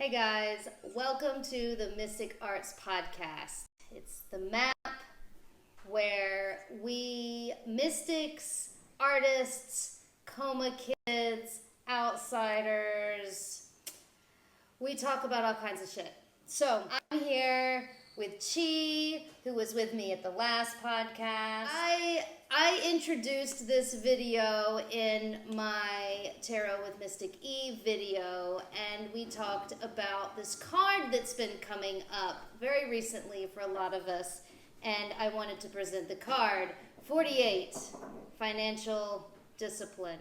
Hey guys, welcome to the Mystic Arts Podcast. It's the map where we mystics, artists, coma kids, outsiders, we talk about all kinds of shit. So I'm here with Chi, who was with me at the last podcast. I introduced this video in my Tarot with Mystic Eve video, and we talked about this card that's been coming up very recently for a lot of us, and I wanted to present the card. 48, Financial Discipline.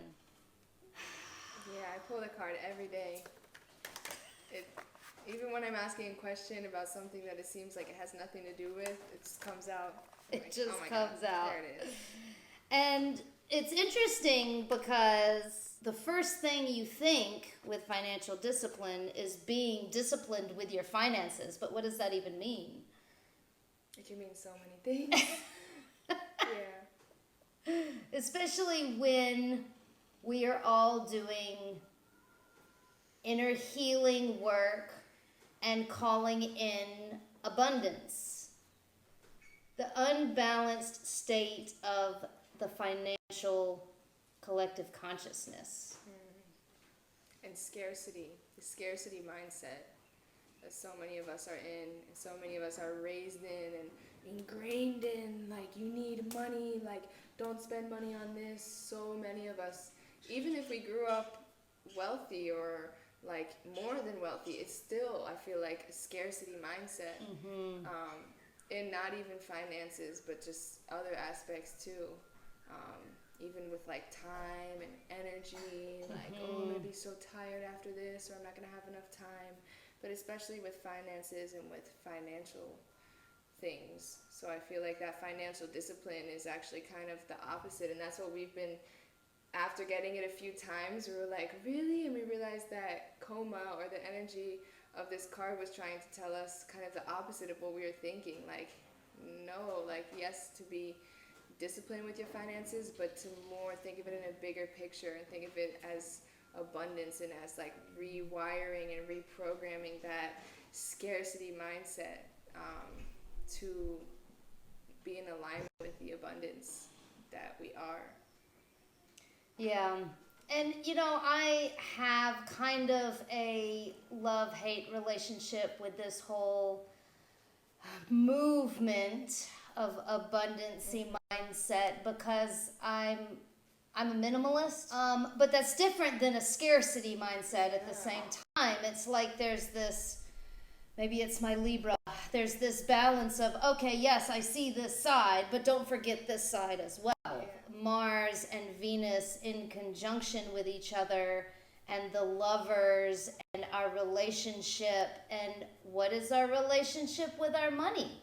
Yeah, I pull the card every day. Even when I'm asking a question about something that it seems like it has nothing to do with, it just comes out. It just comes out. There it is. And it's interesting because the first thing you think with financial discipline is being disciplined with your finances. But what does that even mean? It can mean so many things. Yeah. Especially when we are all doing inner healing work and calling in abundance. The unbalanced state of the financial collective consciousness. And scarcity, the scarcity mindset that so many of us are in, and so many of us are raised in and ingrained in, like, you need money, like, don't spend money on this. So many of us, even if we grew up wealthy or like more than wealthy, it's still, I feel like, a scarcity mindset. In not even finances, but just other aspects too. Even with like time and energy, like, oh, I'm gonna be so tired after this, or I'm not gonna have enough time. But especially with finances and with financial things. So I feel like that financial discipline is actually kind of the opposite, and that's what we've been. After getting it a few times, we were like, really? And we realized that coma, or the energy of this card, was trying to tell us kind of the opposite of what we were thinking. Like, no, like, yes, to be disciplined with your finances, but to more think of it in a bigger picture and think of it as abundance and as like rewiring and reprogramming that scarcity mindset to be in alignment with the abundance that we are. Yeah. And, you know, I have kind of a love-hate relationship with this whole movement of abundancy mindset because I'm a minimalist. But that's different than a scarcity mindset at the same time. It's like there's this, maybe it's my Libra, there's this balance of, okay, yes, I see this side, but don't forget this side as well. Yeah. Mars and Venus in conjunction with each other, and the lovers, and our relationship, and what is our relationship with our money?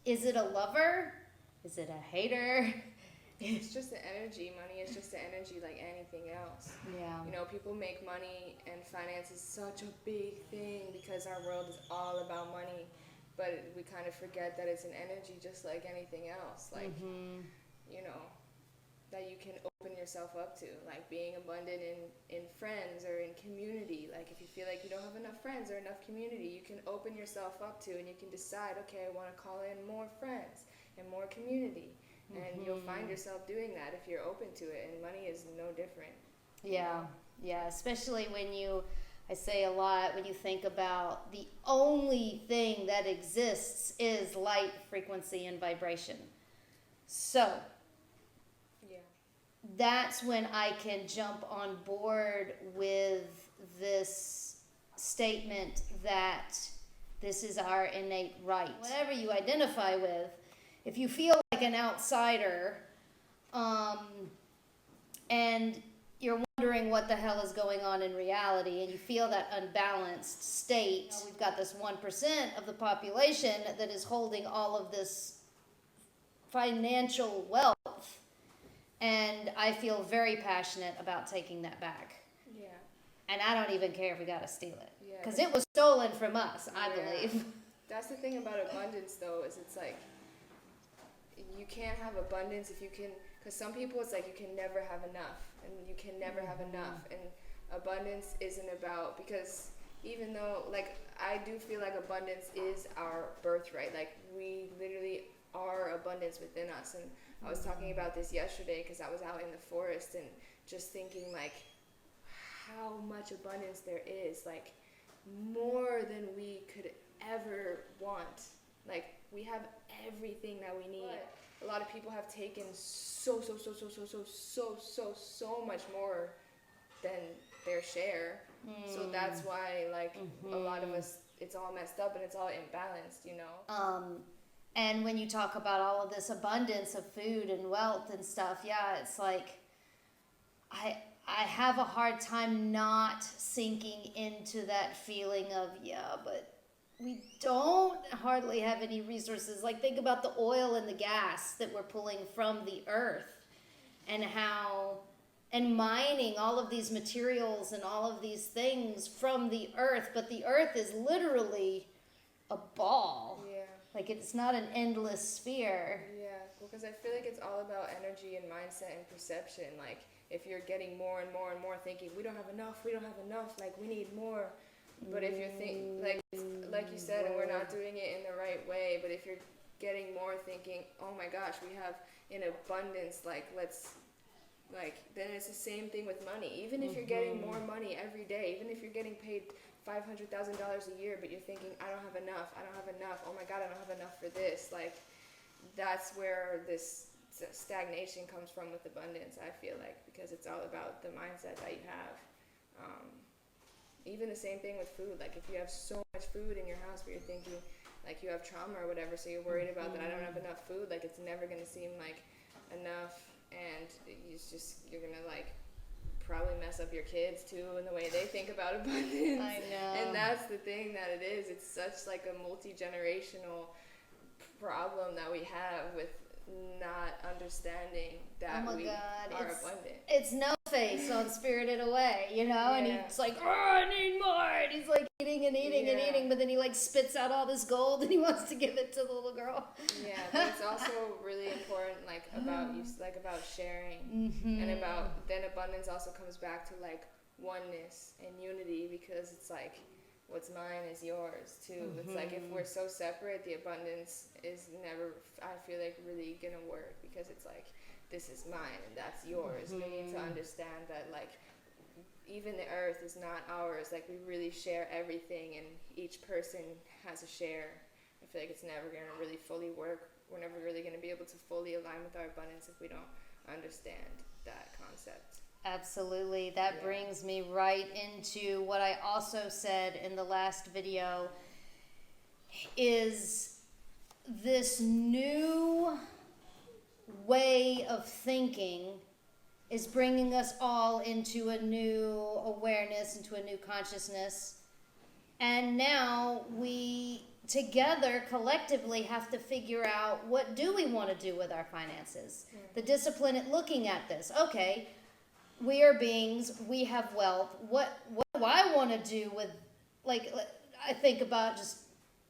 Is it a lover? Is it a hater? It's just the energy. Money is just the energy like anything else. Yeah. You know, people make money, and finance is such a big thing because our world is all about money, but we kind of forget that it's an energy just like anything else. Like, you know, that you can open yourself up to, like being abundant in friends or in community. Like, if you feel like you don't have enough friends or enough community, you can open yourself up to, and you can decide, okay, I want to call in more friends and more community. And you'll find yourself doing that if you're open to it, and money is no different. Yeah, yeah, especially when I say a lot, when you think about the only thing that exists is light, frequency, and vibration. So, that's when I can jump on board with this statement that this is our innate right. Whatever you identify with, if you feel like an outsider, and you're wondering what the hell is going on in reality, and you feel that unbalanced state, we've got this 1% of the population that is holding all of this financial wealth, and I feel very passionate about taking that back. Yeah. And I don't even care if we gotta steal it, because it was stolen from us, I believe. That's the thing about abundance, though, is it's like, you can't have abundance if you can, because some people it's like you can never have enough, and you can never have enough, and abundance isn't about, because even though, like, I do feel like abundance is our birthright. Like, we literally are abundance within us. And I was talking about this yesterday because I was out in the forest and just thinking, like, how much abundance there is. Like, more than we could ever want. Like, we have everything that we need. But a lot of people have taken so much more than their share. So that's why, like, a lot of us, it's all messed up and it's all imbalanced, you know? And when you talk about all of this abundance of food and wealth and stuff, yeah, it's like I have a hard time not sinking into that feeling of, yeah, but we don't hardly have any resources. Like, think about the oil and the gas that we're pulling from the earth and how, and mining all of these materials and all of these things from the earth, but the earth is literally a ball. Yeah. Like, it's not an endless sphere. Yeah, because I feel like it's all about energy and mindset and perception. Like, if you're getting more and more and more thinking, we don't have enough, like, we need more. But if you're like you said, and we're not doing it in the right way, but if you're getting more thinking, oh my gosh, we have in abundance, like, let's, like, then it's the same thing with money. Even if you're getting more money every day, even if you're getting paid $500,000 a year, but you're thinking, I don't have enough, oh my God, I don't have enough for this. Like, that's where this stagnation comes from with abundance, I feel like, because it's all about the mindset that you have. Even the same thing with food. Like, if you have so much food in your house, but you're thinking, like, you have trauma or whatever, so you're worried about that I don't have enough food, like, it's never going to seem like enough, and you're going to, like, probably mess up your kids too in the way they think about abundance. I know. And that's the thing that it is. It's such like a multi-generational problem that we have with not understanding that we are abundant. It's No Face on Spirited Away, you know, and he's like, oh, I need more, and he's like eating and eating and eating, but then he like spits out all this gold and he wants to give it to the little girl. Yeah, but it's also really important, like, about about sharing, and about, then abundance also comes back to like oneness and unity, because it's like, what's mine is yours too. It's like, if we're so separate, the abundance is never, I feel like, really gonna work, because it's like, this is mine and that's yours. We need to understand that, like, even the earth is not ours. Like, we really share everything, and each person has a share. I feel like it's never gonna really fully work. We're never really gonna be able to fully align with our abundance if we don't understand that concept. Absolutely. That brings me right into what I also said in the last video, is this new way of thinking is bringing us all into a new awareness, into a new consciousness. And now we together collectively have to figure out, what do we want to do with our finances? The discipline at looking at this. Okay, we are beings, we have wealth. What do I want to do with, like, I think about just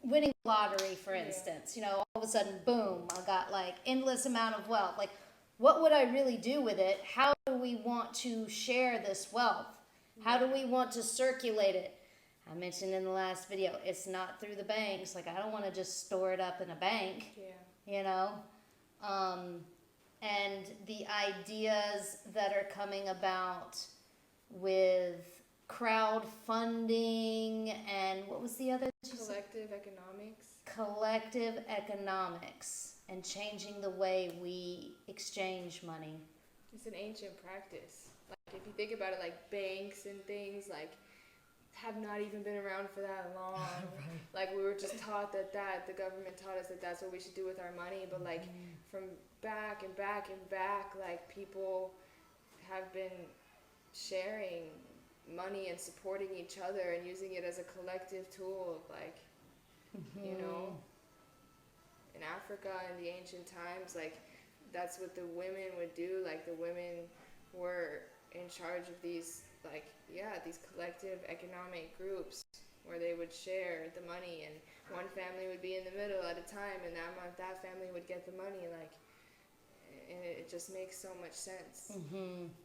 winning the lottery, for instance. You know, all of a sudden, boom, I got like endless amount of wealth. Like, what would I really do with it? How do we want to share this wealth? How do we want to circulate it? I mentioned in the last video, it's not through the banks. Like, I don't want to just store it up in a bank, you know? And the ideas that are coming about with crowdfunding and what was the other? Collective economics and changing the way we exchange money. It's an ancient practice. Like, if you think about it, like, banks and things, like, have not even been around for that long. Like, we were just taught that the government taught us that that's what we should do with our money, but like, from back and back and back, like, people have been sharing money and supporting each other and using it as a collective tool of, like, you know, in Africa in the ancient times, like, that's what the women would do. Like, the women were in charge of these, like, these collective economic groups where they would share the money, and one family would be in the middle at a time, and that month that family would get the money, like, and it just makes so much sense.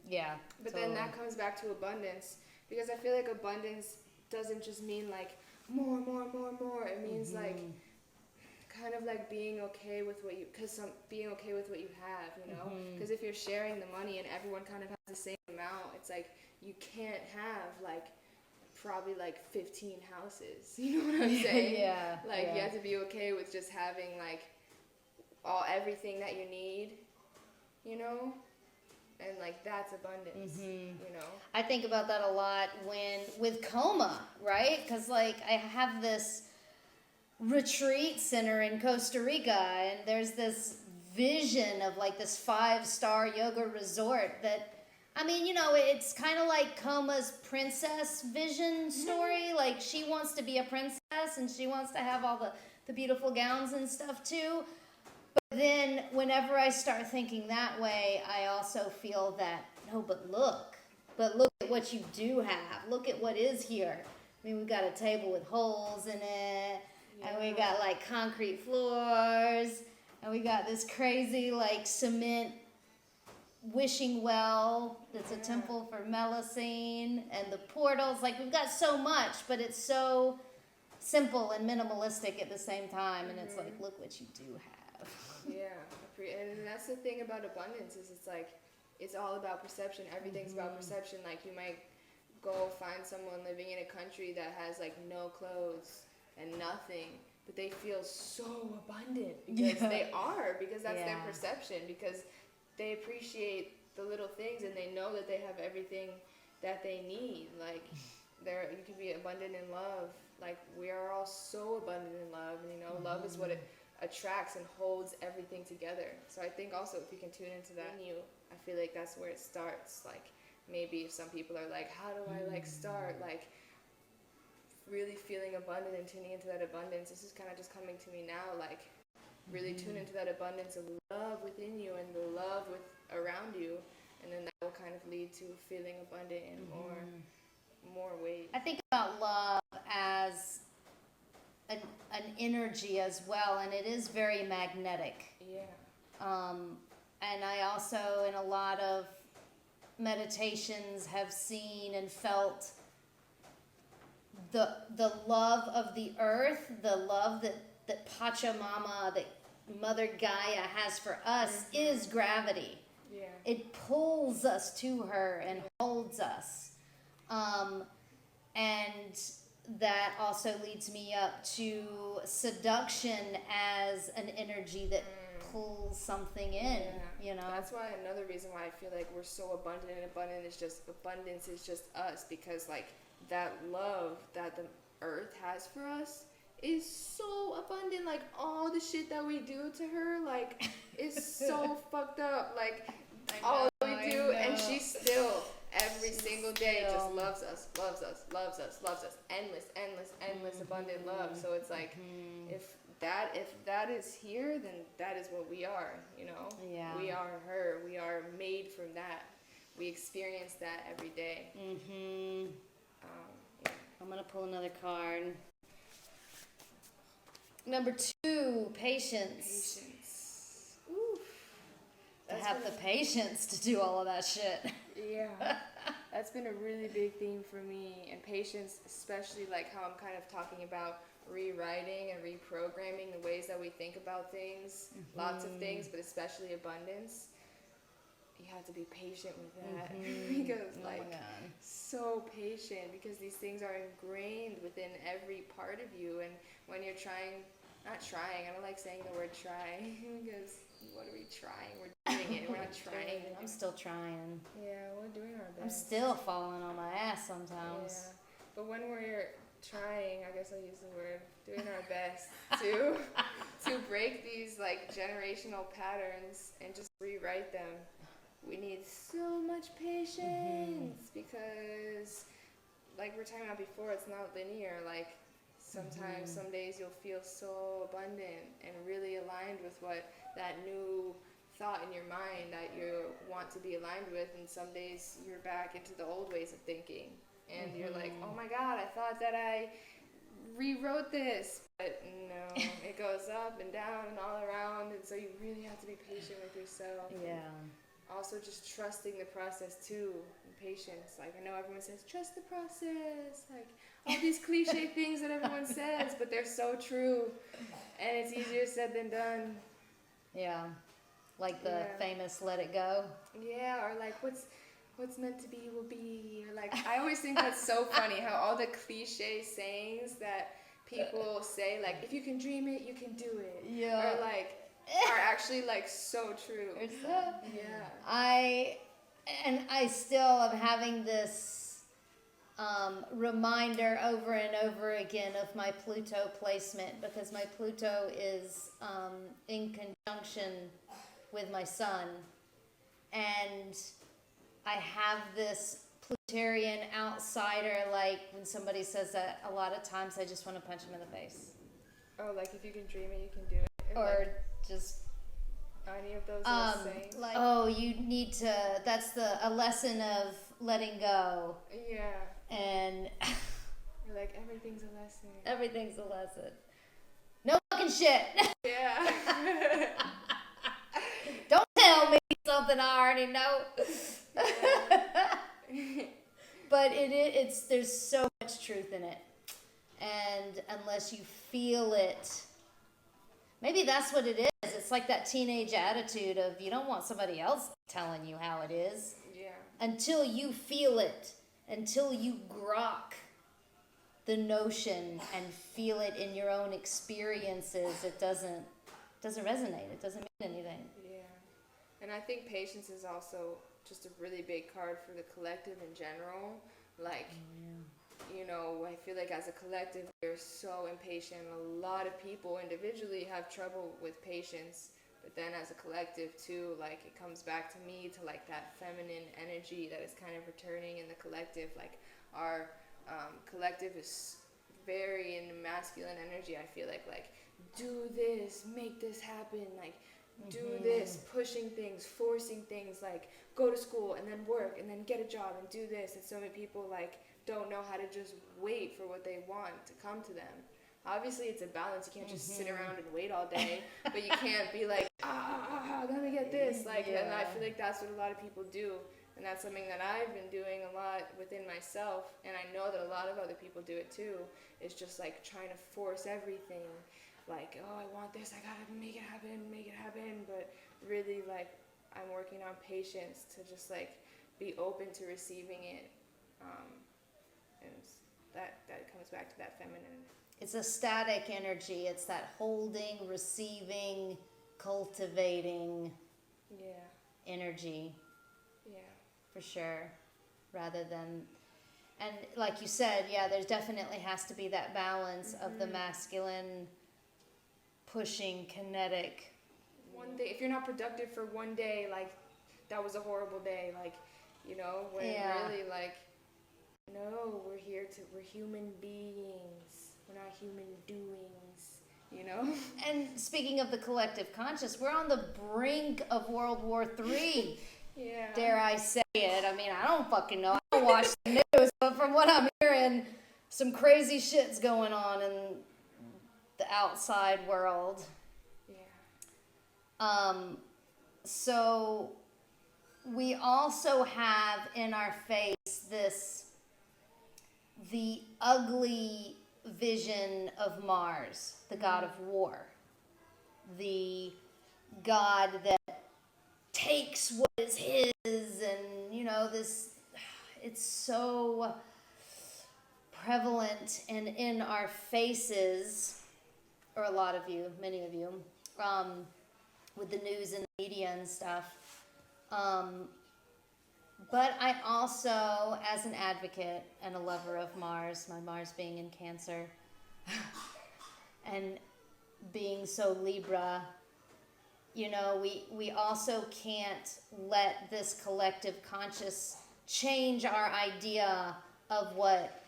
Yeah. But then that comes back to abundance, because I feel like abundance doesn't just mean like more, more, more, more. It means like kind of like being okay with what you, being okay with what you have, you know? Because if you're sharing the money and everyone kind of has the same amount, it's like you can't have like probably like 15 houses. You know what I'm saying? You have to be okay with just having like everything that you need, you know? And like that's abundance, you know? I think about that a lot with Coma, right? Because like I have this retreat center in Costa Rica, and there's this vision of like this 5-star yoga resort that, I mean, you know, it's kind of like Coma's princess vision story. Like she wants to be a princess and she wants to have all the beautiful gowns and stuff too. But then whenever I start thinking that way, I also feel that, no, but look at what you do have. Look at what is here. I mean, we've got a table with holes in it, and we got like concrete floors, and we got this crazy like cement wishing well that's a temple for Melusine, and the portals. Like we've got so much, but it's so simple and minimalistic at the same time, and it's like, look what you do have. And that's the thing about abundance is it's like it's all about perception. Everything's about perception. Like you might go find someone living in a country that has like no clothes and nothing, but they feel so abundant because because that's their perception, because they appreciate the little things and they know that they have everything that they need. Like you can be abundant in love. Like we are all so abundant in love, and you know, love is what it attracts and holds everything together. So I think also if you can tune into that, I feel like that's where it starts. Like maybe if some people are like, how do I like start like really feeling abundant and tuning into that abundance, this is kind of just coming to me now, like really tune into that abundance of love within you and the love around you, and then that will kind of lead to feeling abundant in more ways. I think about love as an energy as well, and it is very magnetic. And I also, in a lot of meditations, have seen and felt the love of the earth, the love that Pachamama, that Mother Gaia has for us is gravity. It pulls us to her and holds us. And that also leads me up to seduction as an energy that pulls something in, you know? That's why another reason why I feel like we're so abundant, and abundance is just us, because like that love that the earth has for us is so abundant. Like all the shit that we do to her, like, is so fucked up. Like all we do, and she still every single day just loves us, endless abundant love. So it's like if that is here, then that is what we are, you know? We are her. We are made from that. We experience that every day. I'm gonna pull another card. Number 2, patience. Oof. To have the patience to do all of that shit. That's been a really big theme for me, and patience, especially like how I'm kind of talking about rewriting and reprogramming the ways that we think about things, lots of things, but especially abundance. You have to be patient with that because so patient, because these things are ingrained within every part of you. And when you're I don't like saying the word try, because what are we trying? We're doing it. We're not trying. I'm still trying. We're doing our best. I'm still falling on my ass sometimes. But when we're trying, I guess I'll use the word, doing our best to break these like generational patterns and just rewrite them, we need so much patience, because like we were talking about before, it's not linear. Like sometimes some days you'll feel so abundant and really aligned with what that new thought in your mind that you want to be aligned with, and some days you're back into the old ways of thinking, and you're like, oh my god, I thought that I rewrote this, but no, it goes up and down and all around, and so you really have to be patient with yourself. also just trusting the process too, and patience. Like, I know everyone says trust the process, like all these cliche things that everyone says, but they're so true, and it's easier said than done. Yeah. Like the famous "Let It Go." Yeah, or like what's meant to be will be. Or like, I always think that's so funny how all the cliche sayings that people say, like, if you can dream it, you can do it. Yeah. Or like are actually like so true. Yeah. I still am having this reminder over and over again of my Pluto placement, because my Pluto is in conjunction with my sun, and I have this Plutarian outsider. Like, when somebody says that, a lot of times I just want to punch them in the face, Oh, like, if you can dream it, you can do it. or like, just any of those little sayings. like, oh, you need to. That's a lesson of letting go, Yeah. and Or like, everything's a lesson. everything's a lesson. No fucking shit. Yeah. Don't tell me something I already know. But it's there's so much truth in it, and unless you feel it, maybe that's what it is. It's like that teenage attitude of, you don't want somebody else telling you how it is. Yeah. Until you feel it, until you grok the notion and feel it in your own experiences, it doesn't resonate. It doesn't mean anything. Yeah. And I think patience is also just a really big card for the collective in general. Like, you know, I feel like as a collective, we're so impatient. A lot of people individually have trouble with patience. But then as a collective too, like, it comes back to me to like that feminine energy that is kind of returning in the collective. Like, our collective is very in masculine energy. I feel like do this, make this happen, like do this, pushing things, forcing things, like go to school and then work and then get a job and do this. And so many people like don't know how to just wait for what they want to come to them. Obviously it's a balance. You can't just sit around and wait all day, but you can't be like, let me get this, like, and I feel like that's what a lot of people do. And that's something that I've been doing a lot within myself, and I know that a lot of other people do it too. It's just like trying to force everything, like, oh, I want this, I gotta make it happen. But really, like, I'm working on patience to just like be open to receiving it, and that comes back to that feminine. It's a static energy. It's that holding, receiving, cultivating energy. Yeah. For sure. Rather than, and like you said, there definitely has to be that balance of the masculine pushing, kinetic. One day, if you're not productive for one day, like, that was a horrible day, like, you know, when really, like, no, we're human beings. We're not human doings, you know? And speaking of the collective conscious, we're on the brink of World War III. Yeah. Dare I say it? I mean, I don't fucking know. I don't watch the news, but from what I'm hearing, some crazy shit's going on in the outside world. Yeah. So we also have in our face the ugly vision of Mars, the god of war, the god that takes what is his, and you know, this, it's so prevalent and in our faces, or a lot of you, many of you, with the news and the media and stuff. But I also, as an advocate and a lover of Mars, my Mars being in Cancer, and being so Libra, you know, we also can't let this collective conscious change our idea of what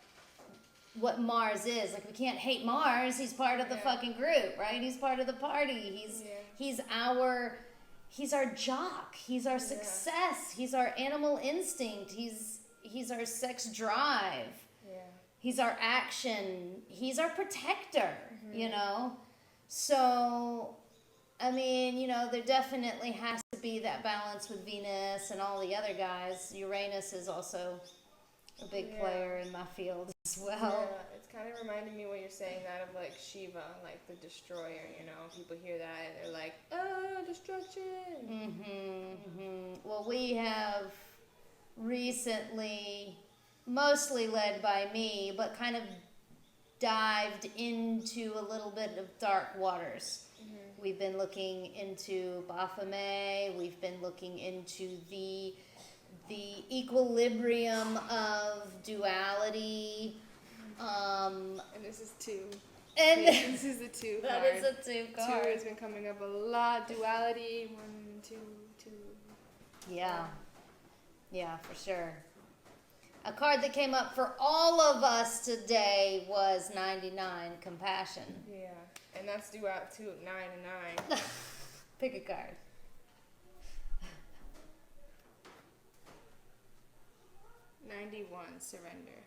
Mars is. Like, we can't hate Mars. He's part of the fucking group, right? He's part of the party. He's our jock. He's our success. He's our animal instinct. He's our sex drive. Yeah. He's our action. He's our protector, you know? So I mean, you know, there definitely has to be that balance with Venus and all the other guys. Uranus is also a big player in my field as well. Yeah, it's kind of reminding me what you're saying, that of like Shiva, like the destroyer, you know? People hear that and they're like, oh, destruction! Well, we have recently, mostly led by me, but kind of dived into a little bit of dark waters. We've been looking into Baphomet. We've been looking into the equilibrium of duality. And this is two. And this is the two that card. is a two card. Two has been coming up a lot. Duality, 1, 2, 2. Yeah. Yeah, for sure. A card that came up for all of us today was 99, Compassion. Yeah, and that's due out to 9 and 9. Pick a card. 91, Surrender.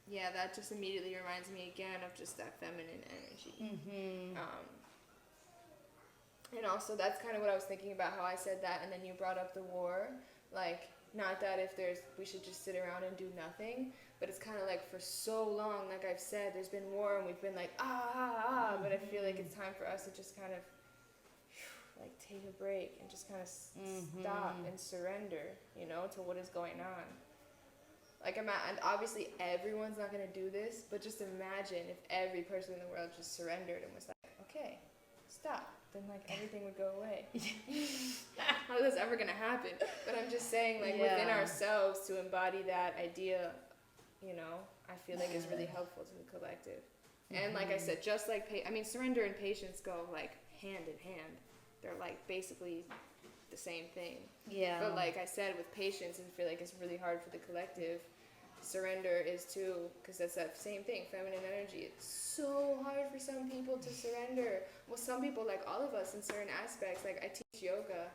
Yeah, that just immediately reminds me again of just that feminine energy. And also, that's kind of what I was thinking about, how I said that, and then you brought up the war. Like, not that we should just sit around and do nothing, but it's kind of like for so long, like I've said, there's been war and we've been like, but I feel like it's time for us to just kind of, like, take a break and just kind of stop and surrender, you know, to what is going on. Like, and obviously everyone's not going to do this, but just imagine if every person in the world just surrendered and was like, okay, stop. Then, like, everything would go away. How is this ever going to happen? But I'm just saying, like, within ourselves to embody that idea, you know, I feel like is really helpful to the collective. And like I said, just like, surrender and patience go, like, hand in hand. They're, like, basically the same thing. Yeah. But like I said, with patience, I feel like it's really hard for the collective. Surrender is too, because that's that same thing, feminine energy. It's so hard for some people to surrender. Well, some people, like all of us in certain aspects, like I teach yoga,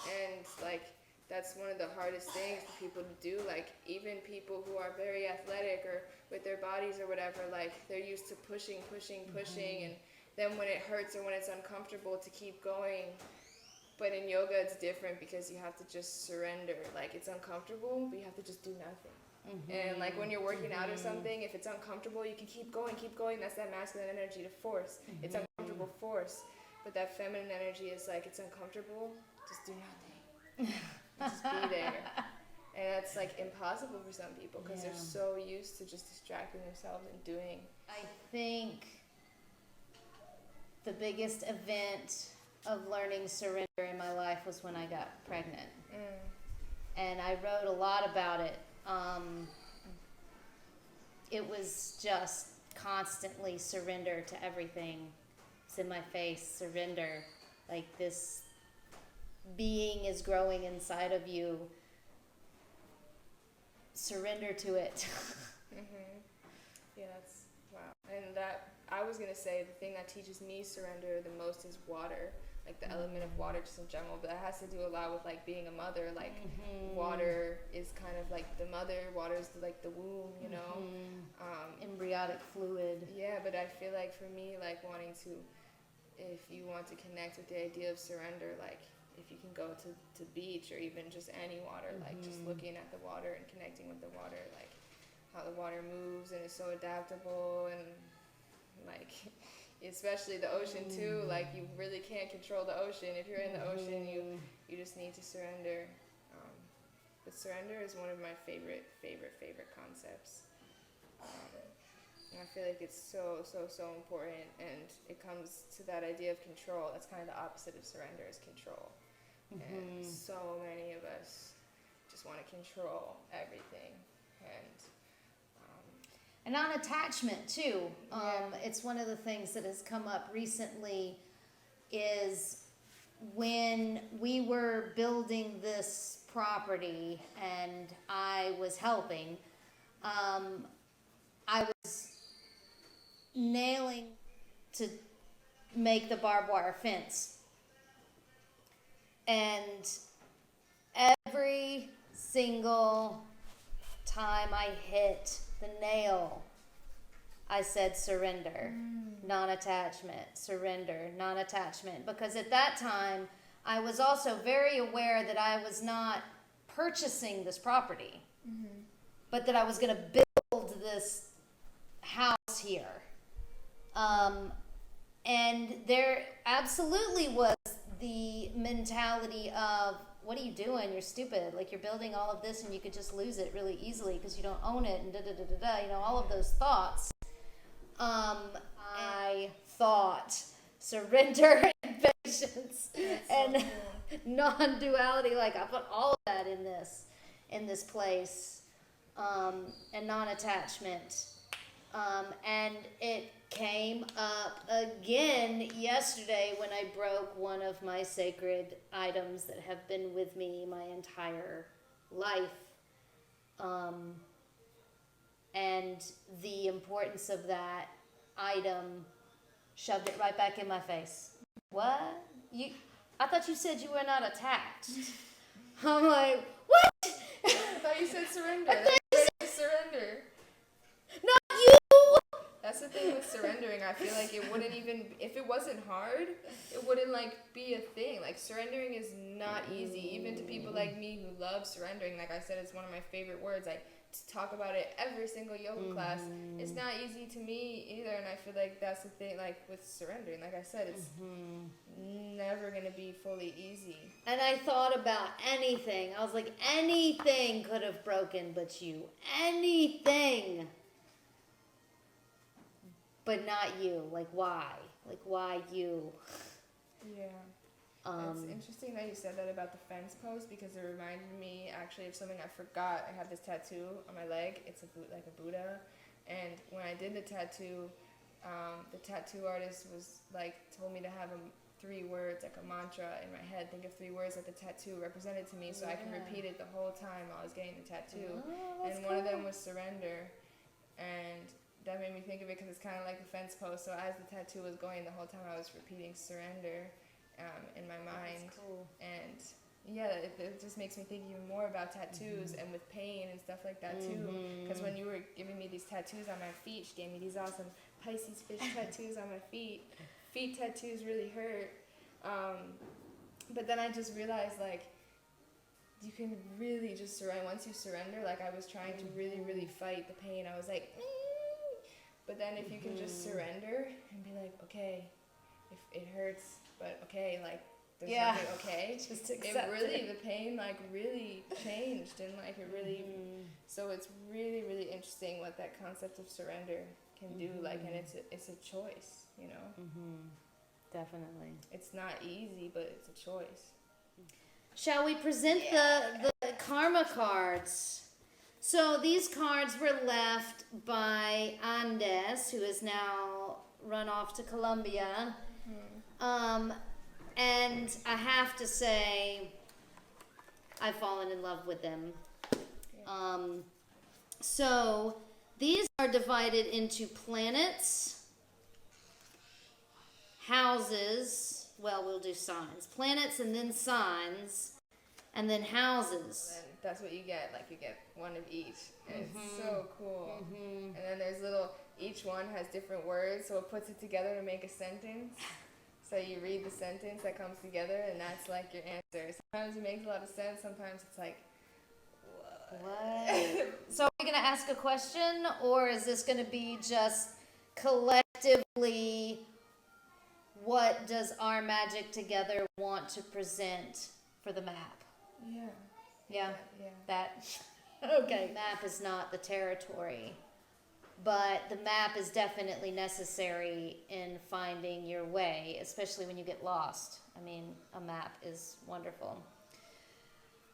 and like that's one of the hardest things for people to do. Like even people who are very athletic or with their bodies or whatever, like they're used to pushing, and then when it hurts or when it's uncomfortable to keep going. But in yoga, it's different because you have to just surrender. Like, it's uncomfortable, but you have to just do nothing. And, like, when you're working out or something, if it's uncomfortable, you can keep going. That's that masculine energy to force. It's uncomfortable force. But that feminine energy is like, it's uncomfortable, just do nothing. Just be there. And that's, like, impossible for some people because they're so used to just distracting themselves and doing. I think the biggest event of learning surrender in my life was when I got pregnant. And I wrote a lot about it. It was just constantly surrender to everything. It's in my face, surrender. Like this being is growing inside of you. Surrender to it. Yeah, that's, wow. And that, I was going to say, the thing that teaches me surrender the most is water. Like the element of water just in general, but that has to do a lot with like being a mother. Like water is kind of like the mother, water is like the womb, you know. Embryonic fluid. Yeah, but I feel like for me, like wanting to, if you want to connect with the idea of surrender, like if you can go to beach or even just any water, like just looking at the water and connecting with the water, like how the water moves and is so adaptable, and like especially the ocean too, like you really can't control the ocean. If you're in the ocean, you just need to surrender. But surrender is one of my favorite concepts. And I feel like it's so important, and it comes to that idea of control. That's kind of the opposite of surrender, is control. And so many of us just want to control everything. And on attachment too. It's one of the things that has come up recently is when we were building this property and I was helping, I was nailing to make the barbed wire fence. And every single time I hit the nail, I said surrender, non-attachment, surrender, non-attachment. Because at that time, I was also very aware that I was not purchasing this property, but that I was going to build this house here. And there absolutely was the mentality of, what are you doing? You're stupid. Like, you're building all of this and you could just lose it really easily because you don't own it, and da-da-da-da-da, you know, all of those thoughts. I thought surrender and patience and non-duality, like I put all of that in this place, and non-attachment. And it came up again yesterday when I broke one of my sacred items that have been with me my entire life. And the importance of that item shoved it right back in my face. What? I thought you said you were not attached. I'm like, what? I thought you said surrender. Surrender. Not you! That's the thing with surrendering. I feel like it wouldn't even, if it wasn't hard, it wouldn't like be a thing. Like, surrendering is not easy. Even to people like me who love surrendering. Like I said, it's one of my favorite words. I talk about it every single yoga class. It's not easy to me either, and I feel like that's the thing, like with surrendering. Like I said, it's never gonna be fully easy. And I thought about anything. I was like, anything could have broken but you. Anything. But not you. Like, why? Like, why you? Yeah. It's interesting that you said that about the fence post, because it reminded me actually of something I forgot. I have this tattoo on my leg. It's like a Buddha. And when I did the tattoo artist was like, told me to have 3 words, like a mantra in my head. Think of 3 words that the tattoo represented to me, so I can repeat it the whole time while I was getting the tattoo. And one of them was surrender. And that made me think of it because it's kind of like a fence post. So as the tattoo was going, the whole time I was repeating surrender in my mind. That's cool. And yeah, it just makes me think even more about tattoos and with pain and stuff like that too. Because when you were giving me these tattoos on my feet, she gave me these awesome Pisces fish tattoos on my feet. Feet tattoos really hurt. But then I just realized, like, you can really just surrender. Once you surrender, like I was trying to really, really fight the pain. I was like, but then if you can just surrender and be like, okay, if it hurts, but okay, like, there's nothing okay. Just accept it really, the pain, like, really changed, and, like, it really, so it's really, really interesting what that concept of surrender can do, like, and it's a choice, you know? Definitely. It's not easy, but it's a choice. Shall we present the karma cards? So these cards were left by Andes, who is now run off to Colombia. And I have to say, I've fallen in love with them. So these are divided into planets, houses, well, we'll do signs. Planets and then signs, and then houses. And that's what you get, like you get one of each. And it's so cool. And then there's each one has different words, so it puts it together to make a sentence. So you read the sentence that comes together, and that's like your answer. Sometimes it makes a lot of sense, sometimes it's like, what? So are we going to ask a question, or is this going to be just collectively, what does our magic together want to present for the map? Yeah. Yeah? Yeah. That, okay. Map is not the territory, but the map is definitely necessary in finding your way, especially when you get lost. I mean, a map is wonderful.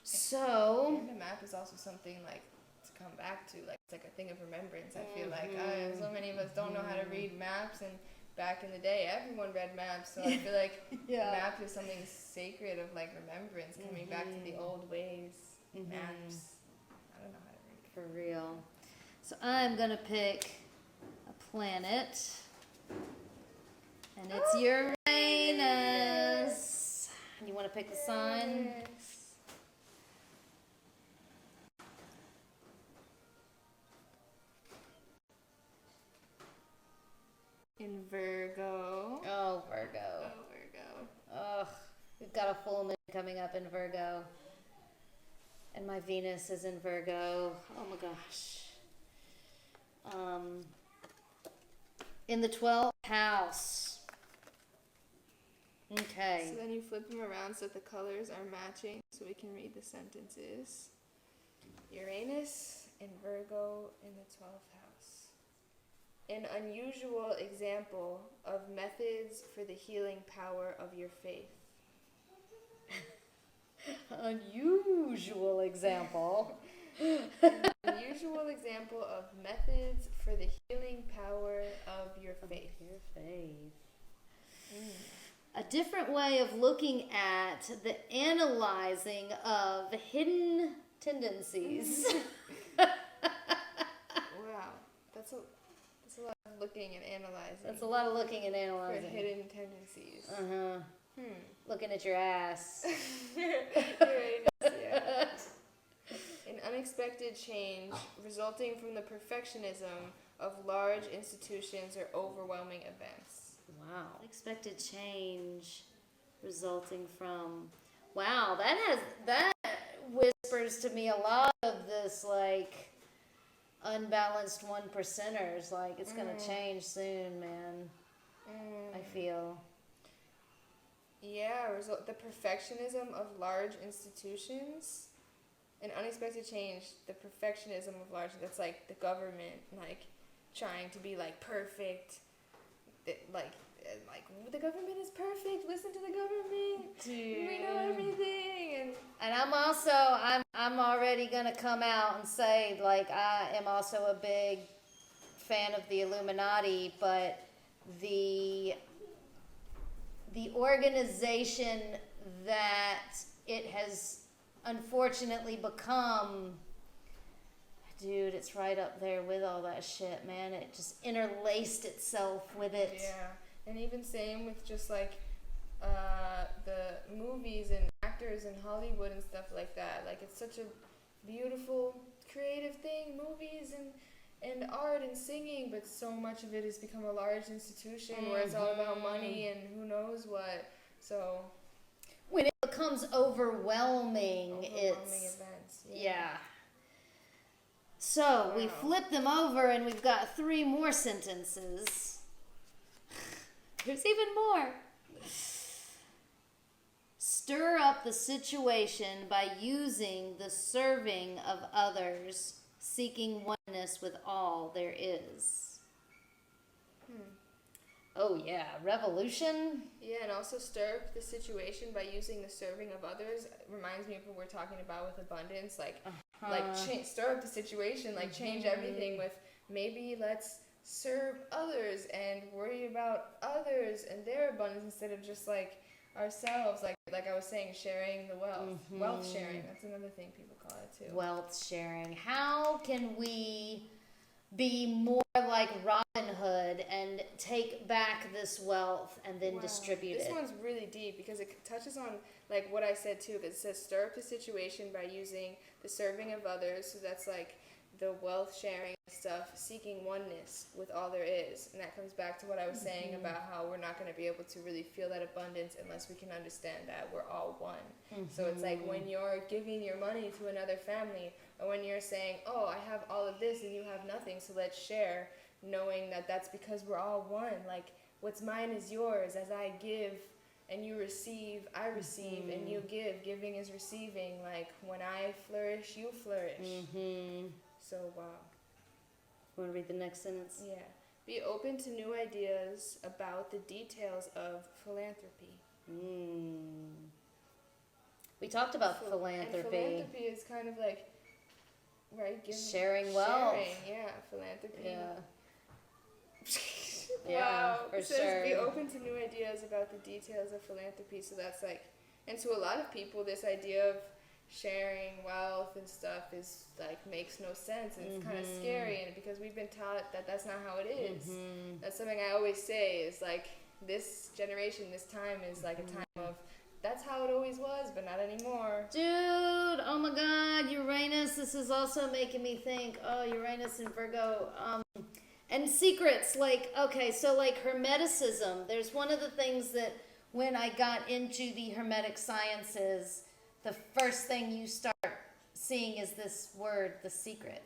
So, and the map is also something like to come back to, like it's like a thing of remembrance. I feel like so many of us don't know how to read maps, and back in the day, everyone read maps. So I feel like the map is something sacred of like remembrance, coming back to the old ways. Maps. I don't know how to read it. For real. So I'm gonna pick a planet, and it's Uranus. You want to pick the sign? Yes. coming up in Virgo. And my Venus is in Virgo. Oh my gosh. In the 12th house. Okay. So then you flip them around so that the colors are matching so we can read the sentences. Uranus in Virgo in the 12th house. An unusual example of methods for the healing power of your faith. Unusual example. Unusual example of methods for the healing power of your faith. Your faith. A different way of looking at the analyzing of hidden tendencies. Wow, that's a lot of looking and analyzing. That's a lot of looking and For analyzing. hidden tendencies. Looking at your ass. Uranus, yeah. An unexpected change resulting from the perfectionism of large institutions or overwhelming events. Wow. Unexpected change resulting from. Wow, that whispers to me a lot of this like unbalanced 1%ers. Like it's gonna change soon, man. I feel. Yeah, the perfectionism of large institutions. An unexpected change, the perfectionism of large, that's like the government, like trying to be like perfect. Like the government is perfect. Listen to the government. Dude. We know everything. And I'm already gonna come out and say like I am also a big fan of the Illuminati, but the organization that it has unfortunately become, dude, it's right up there with all that shit, man. It just interlaced itself with it. Yeah, and even same with just like the movies and actors in Hollywood and stuff like that. Like it's such a beautiful, creative thing, movies and art and singing, but so much of it has become a large institution where it's all about money and who knows what. So when it becomes overwhelming it's events. yeah. So we flip them over and we've got 3 more sentences. There's even more. Stir up the situation by using the serving of others, seeking oneness with all there is. Oh yeah, revolution. Yeah, and also stir up the situation by using the serving of others. Reminds me of what we're talking about with abundance. Like stir up the situation, like change everything with maybe let's serve others and worry about others and their abundance instead of just like ourselves. Like I was saying, sharing the wealth. Wealth sharing, that's another thing people call it too. Wealth sharing. How can we be more like Robin Hood and take back this wealth and then distribute this it? This one's really deep because it touches on like what I said too, because it says stir up the situation by using the serving of others. So that's like the wealth sharing stuff, seeking oneness with all there is. And that comes back to what I was saying about how we're not going to be able to really feel that abundance unless we can understand that we're all one. So it's like when you're giving your money to another family, or when you're saying, oh, I have all of this and you have nothing, so let's share, knowing that that's because we're all one. Like what's mine is yours. As I give and you receive, I receive, and you give. Giving is receiving. Like when I flourish, you flourish. So, wow. Want to read the next sentence? Yeah. Be open to new ideas about the details of philanthropy. We talked about philanthropy. And philanthropy is kind of like, right? Sharing wealth. Sharing, yeah. Philanthropy. Yeah. Wow. Yeah, for It says sure. be open to new ideas about the details of philanthropy. So that's like, and to a lot of people, this idea of sharing wealth and stuff is like makes no sense and it's kind of scary, and because we've been taught that that's not how it is. That's something I always say is like this generation, this time is like a time of that's how it always was, but not anymore. Dude, oh my God, Uranus. This is also making me think. Oh, Uranus and Virgo. And secrets, like, okay, so like Hermeticism. There's one of the things that when I got into the Hermetic sciences, the first thing you start seeing is this word, the secret.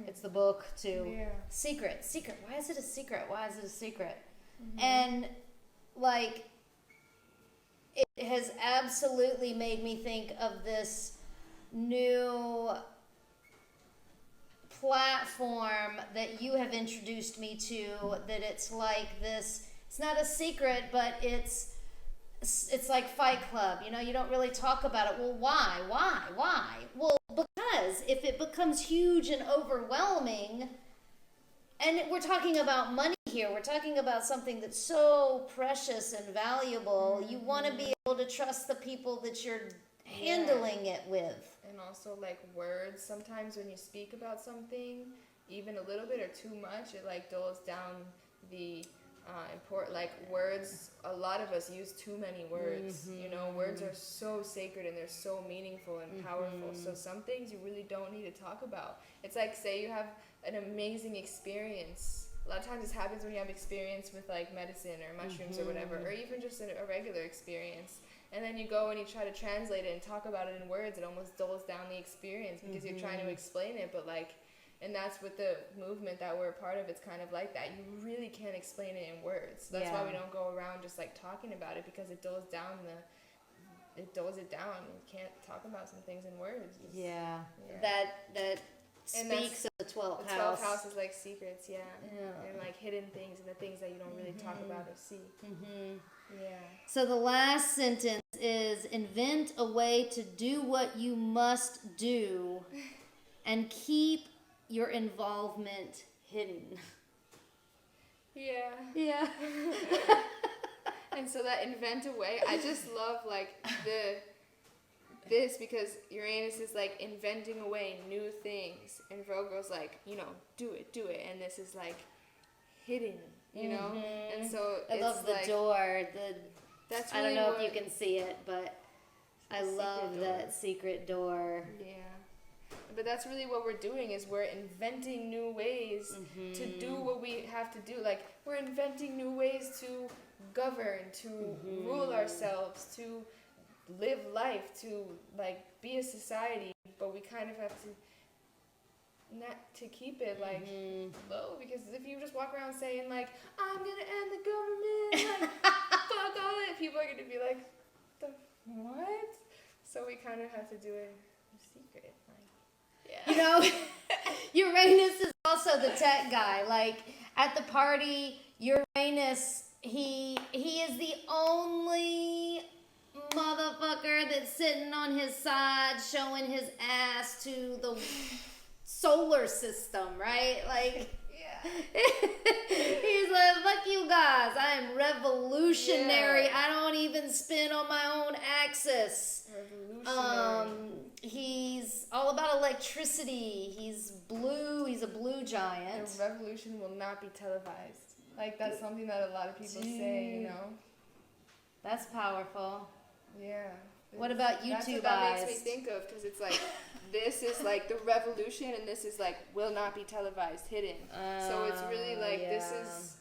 It's the book too. Yeah. Secret. Why is it a secret? Why is it a secret? And like, it has absolutely made me think of this new platform that you have introduced me to, that it's like this, it's not a secret, but it's like Fight Club. You know, you don't really talk about it. Well, why? Well, because if it becomes huge and overwhelming, and we're talking about money here, we're talking about something that's so precious and valuable, you want to be able to trust the people that you're handling it with. And also, like, words, sometimes when you speak about something, even a little bit or too much, it like dulls down the important, like, words. A lot of us use too many words. You know, words are so sacred and they're so meaningful and powerful. So some things you really don't need to talk about. It's like, say you have an amazing experience. A lot of times this happens when you have experience with like medicine or mushrooms or whatever, or even just a regular experience. And then you go and you try to translate it and talk about it in words. It almost dulls down the experience because you're trying to explain it, but like, and that's what the movement that we're a part of, it's kind of like that. You really can't explain it in words. That's why we don't go around just like talking about it, because it dulls down it dulls it down. You can't talk about some things in words. That speaks of the 12th the house. 12th house is like secrets, and like hidden things and the things that you don't really talk about or see. Yeah. So the last sentence is, invent a way to do what you must do and keep your involvement hidden. Yeah. And so that invent a way, I just love like this, because Uranus is like inventing away new things, and Virgo's like, you know, do it, and this is like hidden, you know. And so I it's love the like, door. that's I really don't know if you can see it, but I love door. that secret door. Yeah. But that's really what we're doing, is we're inventing new ways to do what we have to do. Like, we're inventing new ways to govern, to rule ourselves, to live life, to like be a society. But we kind of have to keep it like low, because if you just walk around saying like, I'm gonna end the government, like fuck all it, people are gonna be like, the what? So we kind of have to do it in secret. You know, Uranus is also the tech guy. Like, at the party, Uranus, he is the only motherfucker that's sitting on his side showing his ass to the solar system, right? Like, he's like, fuck you guys, I am revolutionary. I don't even spin on my own axis. He's all about electricity. He's blue. He's a blue giant. The revolution will not be televised. Like, that's something that a lot of people say, you know. That's powerful. Yeah. What about That's YouTube what that eyes? makes me think of, because it's like, this is like the revolution, and this is like will not be televised, hidden. So it's really like this is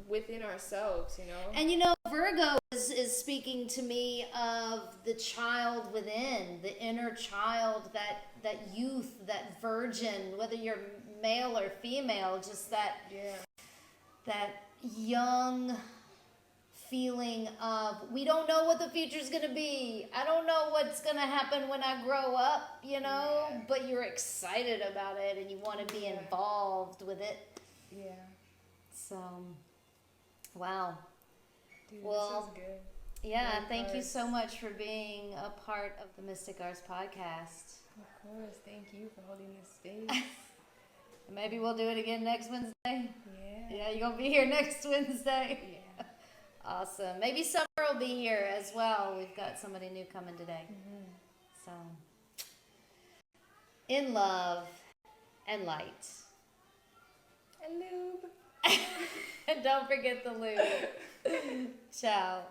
within ourselves, you know. And you know, Virgo is speaking to me of the child within, the inner child, that youth, that virgin, whether you're male or female, just that young feeling of, we don't know what the future's gonna be. I don't know what's gonna happen when I grow up, you know, but you're excited about it and you want to be involved with it. Yeah. So, wow. Dude, Well, this is good. Yeah, Very thank you cards. so much for being a part of the Mystic Arts podcast. Of course, thank you for holding this space. Maybe we'll do it again next Wednesday. Yeah. Yeah, you're gonna be here next Wednesday. Yeah. Awesome. Maybe Summer will be here as well. We've got somebody new coming today. So, in love and light. And lube. And don't forget the lube. Ciao.